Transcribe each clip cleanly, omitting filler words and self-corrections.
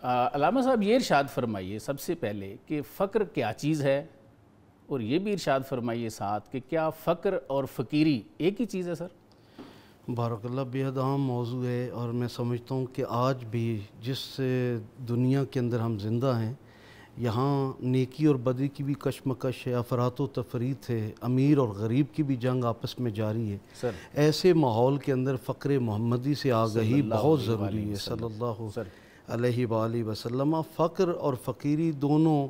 علامہ صاحب یہ ارشاد فرمائیے سب سے پہلے کہ فقر کیا چیز ہے، اور یہ بھی ارشاد فرمائیے ساتھ کہ کیا فقر اور فقیری ایک ہی چیز ہے سر؟ بارک اللہ، بہت اہم موضوع ہے، اور میں سمجھتا ہوں کہ آج بھی جس دنیا کے اندر ہم زندہ ہیں، یہاں نیکی اور بدی کی بھی کشمکش ہے، افراط و تفریط ہے، امیر اور غریب کی بھی جنگ آپس میں جاری ہے۔ سر ایسے ماحول کے اندر فقر محمدی سے آگہی بہت ضروری ہے صلی اللہ علیہ وآلہ وسلم۔ فقر اور فقیری دونوں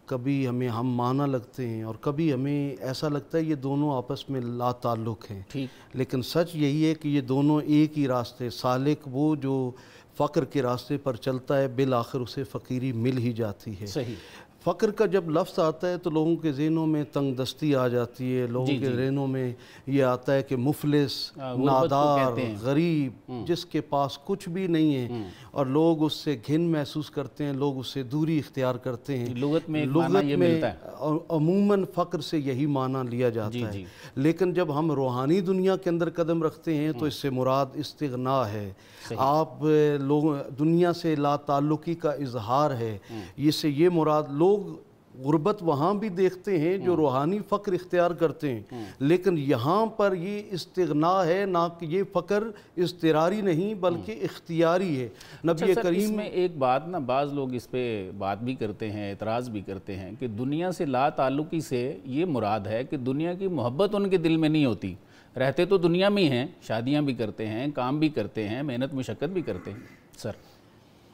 کبھی ہمیں ہم معنی لگتے ہیں، اور کبھی ہمیں ایسا لگتا ہے یہ دونوں آپس میں لا تعلق ہیں، لیکن سچ یہی ہے کہ یہ دونوں ایک ہی راستے، سالک وہ جو فقر کے راستے پر چلتا ہے بالآخر اسے فقیری مل ہی جاتی ہے۔ صحیح۔ فقر کا جب لفظ آتا ہے تو لوگوں کے ذہنوں میں تنگ دستی آ جاتی ہے، لوگوں کے ذہنوں میں یہ آتا ہے کہ مفلس، نادار، غریب، جس کے پاس کچھ بھی نہیں ہے، اور لوگ اس سے گھن محسوس کرتے ہیں، لوگ اس سے دوری اختیار کرتے ہیں۔ لغت میں عموماً فقر سے یہی معنی لیا جاتا ہے، لیکن جب ہم روحانی دنیا کے اندر قدم رکھتے ہیں تو اس سے مراد استغنا ہے، آپ دنیا سے لا تعلقی کا اظہار ہے۔ اس سے یہ مراد، لوگ غربت وہاں بھی دیکھتے ہیں جو روحانی فقر اختیار کرتے ہیں، لیکن یہاں پر یہ استغنا ہے، نہ کہ یہ فقر اضطراری نہیں بلکہ اختیاری ہے۔ نبی کریم اس میں ایک بات نا، بعض لوگ اس پہ بات بھی کرتے ہیں، اعتراض بھی کرتے ہیں کہ دنیا سے لا تعلقی سے یہ مراد ہے کہ دنیا کی محبت ان کے دل میں نہیں ہوتی، رہتے تو دنیا میں ہی ہیں، شادیاں بھی کرتے ہیں، کام بھی کرتے ہیں، محنت مشقت بھی کرتے ہیں۔ سر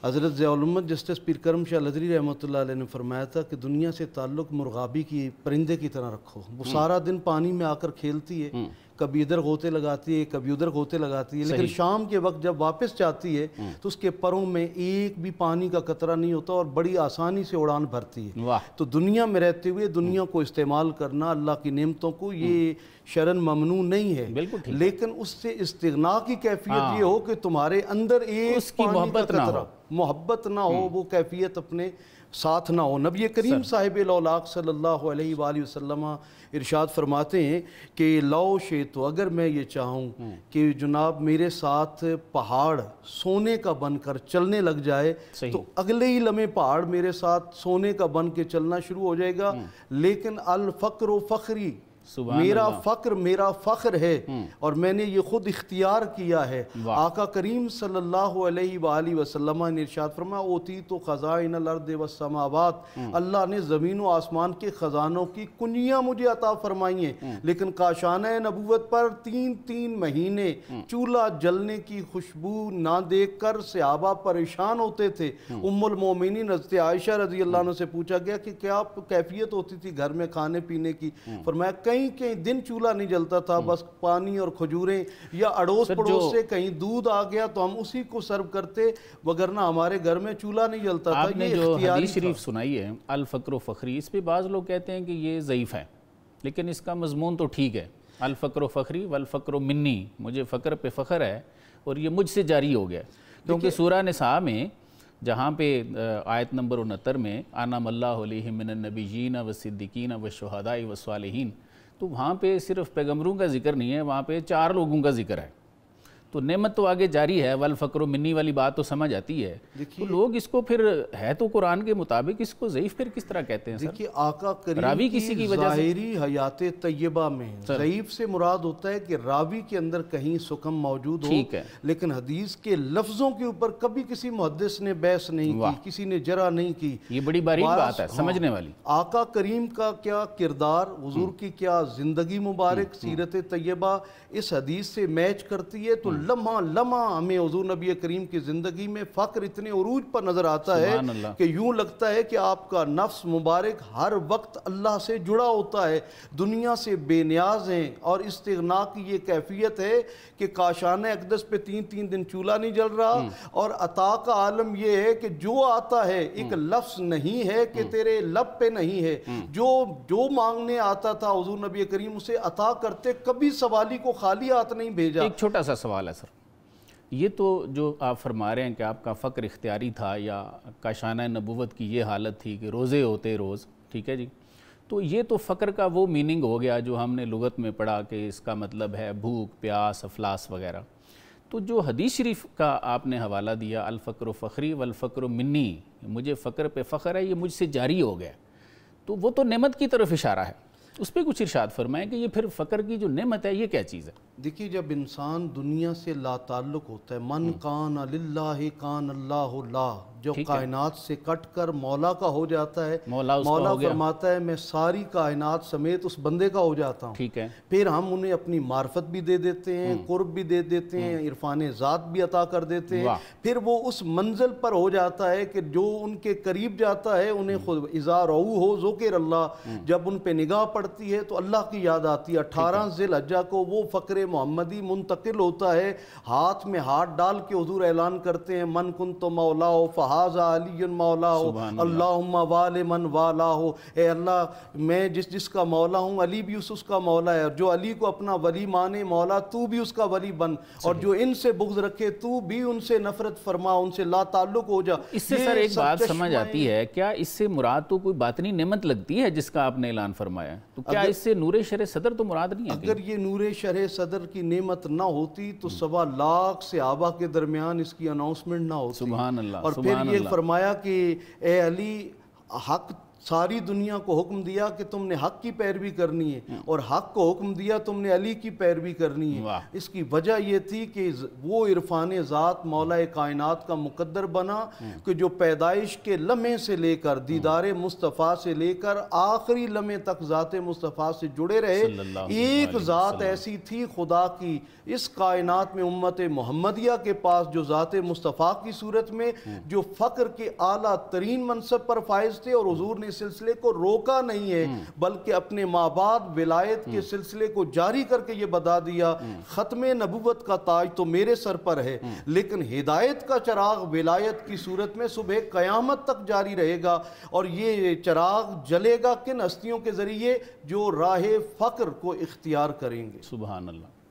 حضرت ضیاء الامت جسٹس پیر کرم شاہ لدری رحمۃ اللہ علیہ نے فرمایا تھا کہ دنیا سے تعلق مرغابی کی، پرندے کی طرح رکھو۔ وہ سارا دن پانی میں آ کر کھیلتی ہے، کبھی ادھر غوطے لگاتی ہے، کبھی ادھر غوطے لگاتی ہے، لیکن شام کے وقت جب واپس جاتی ہے تو اس کے پروں میں ایک بھی پانی کا قطرہ نہیں ہوتا، اور بڑی آسانی سے اڑان بھرتی ہے۔ تو دنیا میں رہتے ہوئے دنیا کو استعمال کرنا، اللہ کی نعمتوں کو، یہ شرعاً ممنوع نہیں ہے، لیکن اس سے استغنا کی کیفیت یہ ہو کہ تمہارے اندر ایک پانی کا قطرہ، محبت نہ ہو، وہ کیفیت اپنے ساتھ نہ ہو۔ نبی کریم صاحب الاولاق صلی اللہ علیہ وآلہ وسلم ارشاد فرماتے ہیں کہ لو شئتو، اگر میں یہ چاہوں کہ جناب میرے ساتھ پہاڑ سونے کا بن کر چلنے لگ جائے تو اگلے ہی لمحے پہاڑ میرے ساتھ سونے کا بن کے چلنا شروع ہو جائے گا، لیکن الفقر و فخری، میرا فقر میرا فخر ہے، اور میں نے یہ خود اختیار کیا ہے۔ آقا کریم صلی اللہ علیہ وآلہ وسلم نے ارشاد فرمایا اوتیت خزائن الارض والسماوات، اللہ نے زمین و آسمان کے خزانوں کی کنجیاں مجھے عطا فرمائی ہیں، لیکن کاشانہ نبوت پر 3 مہینے چولہا جلنے کی خوشبو نہ دیکھ کر صحابہ پریشان ہوتے تھے۔ ام المومنین حضرت عائشہ رضی اللہ عنہ سے پوچھا گیا کہ کیا کیفیت ہوتی تھی گھر میں کھانے پینے کی؟ فرمایا کہیں دن چولہا نہیں جلتا تھا، بس پانی اور کھجوریں یا اڑوس پڑوس سے کہیں دودھ آ گیا تو ہم اسی کو سرو کرتے، وگرنہ ہمارے گھر میں چولہا نہیں جلتا تھا۔ آپ نے جو حدیث شریف سنائی ہے الفقر و فخری، اس پہ بعض لوگ کہتے ہیں کہ یہ ضعیف ہے، لیکن اس کا مضمون تو ٹھیک ہے۔ الفقر و فخری والفقر منی، مجھے فقر پہ فخر ہے اور یہ مجھ سے جاری ہو گیا، کیونکہ سورہ نساء میں جہاں پہ آیت نمبر 69 میں انعم اللہ علیہم من النبیین والصدیقین والشہداء والصالحین، تو وہاں پہ صرف پیغمبروں کا ذکر نہیں ہے، وہاں پہ 4 لوگوں کا ذکر ہے، تو نعمت تو آگے جاری ہے، والفقر منی والی بات تو سمجھ آتی ہے، تو لوگ اس کو پھر ہے تو قرآن کے مطابق، اس کو ضعیف پھر کس طرح کہتے ہیں؟ دیکھیے آقا کریم کی ظاہری حیات طیبہ میں ضعیف سے مراد ہوتا ہے کہ راوی کے اندر کہیں سکم موجود ہو، لیکن حدیث کے لفظوں کے اوپر کبھی کسی محدث نے بحث نہیں کی، کسی نے جرح نہیں کی۔ یہ بڑی باریک بات ہے، سمجھنے والی۔ آقا کریم کا کیا کردار، حضور کی کیا زندگی مبارک، سیرت طیبہ اس حدیث سے میچ کرتی ہے، تو لمحہ لمحہ ہمیں حضور نبی کریم کی زندگی میں فقر اتنے عروج پر نظر آتا ہے کہ یوں لگتا ہے کہ آپ کا نفس مبارک ہر وقت اللہ سے جڑا ہوتا ہے، دنیا سے بے نیاز ہیں، اور استغنا کی یہ کیفیت ہے کہ کاشانہ اقدس پہ 3 دن چولہا نہیں جل رہا، اور عطا کا عالم یہ ہے کہ جو آتا ہے ایک لفظ نہیں ہے کہ تیرے لب پہ نہیں ہے، جو مانگنے آتا تھا حضور نبی کریم اسے عطا کرتے، کبھی سوالی کو خالی ہاتھ نہیں بھیجا۔ ایک چھوٹا سا سوال ہے سر، یہ تو جو آپ فرما رہے ہیں کہ آپ کا فقر اختیاری تھا یا کاشانہ نبوت کی یہ حالت تھی کہ روزے ہوتے روز، ٹھیک ہے جی، تو یہ تو فقر کا وہ میننگ ہو گیا جو ہم نے لغت میں پڑھا کہ اس کا مطلب ہے بھوک، پیاس، افلاس وغیرہ۔ تو جو حدیث شریف کا آپ نے حوالہ دیا الفقر فخری والفقر منی، مجھے فقر پہ فخر ہے، یہ مجھ سے جاری ہو گیا، تو وہ تو نعمت کی طرف اشارہ ہے، اس پہ کچھ ارشاد فرمائیں کہ یہ پھر فقر کی جو نعمت ہے یہ کیا چیز ہے؟ دیکھیے جب انسان دنیا سے لا تعلق ہوتا ہے، من کان للہ کان اللہ لا، جو کائنات سے کٹ کر مولا کا ہو جاتا ہے، مولا فرماتا ہے میں ساری کائنات سمیت اس بندے کا ہو جاتا ہوں، ٹھیک ہے، پھر ہم انہیں اپنی معرفت بھی دے دیتے ہیں، قرب بھی دے دیتے ہیں، عرفان ذات بھی عطا کر دیتے ہیں، پھر وہ اس منزل پر ہو جاتا ہے کہ جو ان کے قریب جاتا ہے انہیں خود اذا رؤو ہو ذکر اللہ، جب ان پہ نگاہ پڑتی ہے تو اللہ کی یاد آتی ہے۔ 18 ذی الحجہ کو وہ فقر محمدی منتقل ہوتا ہے، ہاتھ میں ہاتھ ڈال کے حضور اعلان کرتے ہیں من کنت مولاہ فہذا علی مولاہ اللہم وال من والاہ، اے اللہ میں جس کا مولا ہوں، علی بھی اس کا مولا ہے، اور جو علی کو اپنا ولی مانے مولا تو بھی اس کا ولی بن، اور جو ان سے بغض رکھے تو بھی ان سے نفرت فرما، ان سے لا تعلق ہو جا۔ اس سے سر ایک بات سمجھ آتی ہے، کیا اس سے مراد تو کوئی باطنی نعمت لگتی ہے جس کا آپ نے اعلان فرمایا، تو کیا اس سے نور شرح صدر تو مراد نہیں ہے؟ اگر یہ نور شرح صدر کی نعمت نہ ہوتی تو 1.25 لاکھ صحابہ کے درمیان اس کی اناؤنسمنٹ نہ ہوتی۔ سبحان اللہ، اور پھر یہ فرمایا کہ اے علی، حق ساری دنیا کو حکم دیا کہ تم نے حق کی پیروی کرنی ہے، اور حق کو حکم دیا تم نے علی کی پیروی کرنی ہے۔ اس کی وجہ یہ تھی کہ وہ عرفان ذات مولا کائنات کا مقدر بنا کہ جو پیدائش کے لمحے سے لے کر دیدار مصطفیٰ سے لے کر آخری لمحے تک ذات مصطفیٰ سے جڑے رہے۔ ایک ذات ایسی تھی خدا کی اس کائنات میں امت محمدیہ کے پاس جو ذات مصطفیٰ کی صورت میں جو فقر کے اعلیٰ ترین منصب پر فائز تھے، اور حضور نے سلسلے کو روکا نہیں ہے بلکہ اپنے ماں باپ ولایت کے سلسلے کو جاری کر کے یہ بتا دیا ختم نبوت کا تاج تو میرے سر پر ہے، لیکن ہدایت کا چراغ ولایت کی صورت میں صبح قیامت تک جاری رہے گا، اور یہ چراغ جلے گا کن ہستیوں کے ذریعے جو راہ فقر کو اختیار کریں گے۔ سبحان اللہ۔